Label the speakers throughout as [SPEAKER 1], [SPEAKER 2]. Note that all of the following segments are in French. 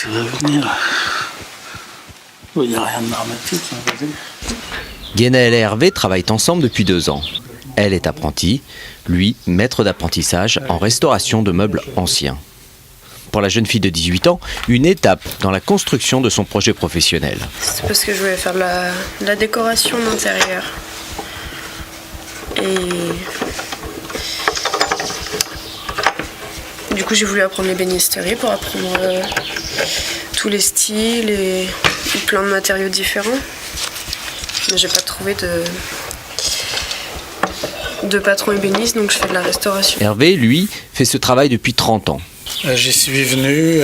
[SPEAKER 1] essayer de venir. Il n'y a rien de dramatique, on va dire.
[SPEAKER 2] Guénaël et Hervé travaillent ensemble depuis 2 ans. Elle est apprentie, lui maître d'apprentissage en restauration de meubles anciens. Pour la jeune fille de 18 ans, une étape dans la construction de son projet professionnel.
[SPEAKER 3] C'est parce que je voulais faire de la décoration d'intérieur. Et du coup, j'ai voulu apprendre l'ébénisterie pour apprendre tous les styles et plein de matériaux différents. Mais j'ai pas trouvé de patron ébéniste, donc je fais de la restauration.
[SPEAKER 2] Hervé, lui, fait ce travail depuis 30 ans.
[SPEAKER 1] J'y suis venu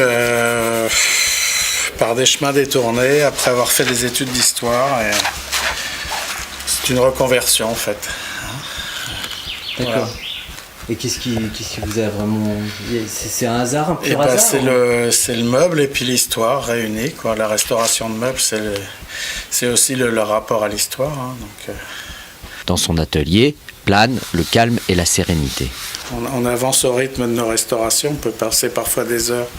[SPEAKER 1] par des chemins détournés, après avoir fait des études d'histoire. Et c'est une reconversion en fait.
[SPEAKER 2] D'accord. Voilà. Et qu'est-ce qui vous a vraiment... C'est un hasard, un pur hasard
[SPEAKER 1] c'est le meuble et puis l'histoire réunis, quoi. La restauration de meubles, c'est aussi le rapport à l'histoire. Hein, donc,
[SPEAKER 2] Dans son atelier, plane le calme et la sérénité.
[SPEAKER 1] On avance au rythme de nos restaurations. On peut passer parfois des heures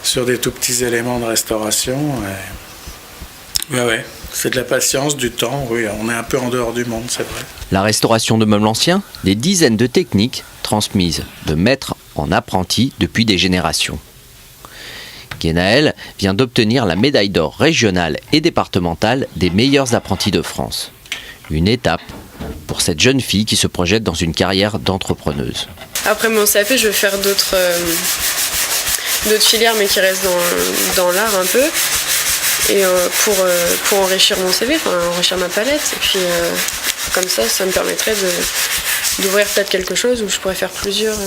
[SPEAKER 1] sur des tout petits éléments de restauration. Ouais. C'est de la patience, du temps, oui, on est un peu en dehors du monde, c'est vrai.
[SPEAKER 2] La restauration de meubles anciens, des dizaines de techniques transmises de maître en apprenti depuis des générations. Guénaël vient d'obtenir la médaille d'or régionale et départementale des meilleurs apprentis de France. Une étape pour cette jeune fille qui se projette dans une carrière d'entrepreneuse.
[SPEAKER 3] Après mon CAP, je vais faire d'autres filières, mais qui restent dans l'art un peu. Et pour enrichir mon CV, enrichir ma palette. Et puis comme ça me permettrait d'ouvrir peut-être quelque chose où je pourrais faire plusieurs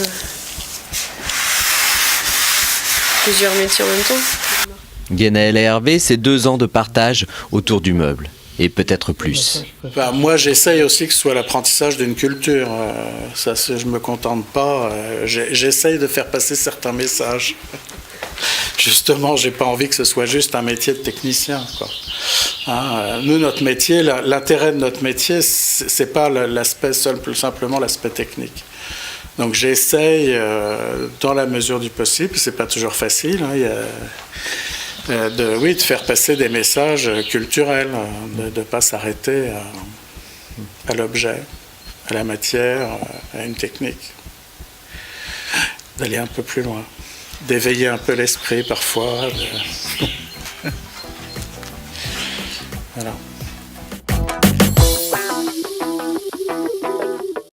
[SPEAKER 3] métiers en même temps.
[SPEAKER 2] Guénaël et Hervé, c'est 2 ans de partage autour du meuble. Et peut-être plus.
[SPEAKER 1] Moi, j'essaye aussi que ce soit l'apprentissage d'une culture. Ça, je me contente pas. J'essaye de faire passer certains messages. Justement, j'ai pas envie que ce soit juste un métier de technicien, quoi. Hein, nous, notre métier, l'intérêt de notre métier, c'est pas l'aspect simplement l'aspect technique. Donc, j'essaye, dans la mesure du possible, c'est pas toujours facile. Hein, de faire passer des messages culturels, de ne pas s'arrêter à l'objet, à la matière, à une technique, d'aller un peu plus loin, d'éveiller un peu l'esprit parfois.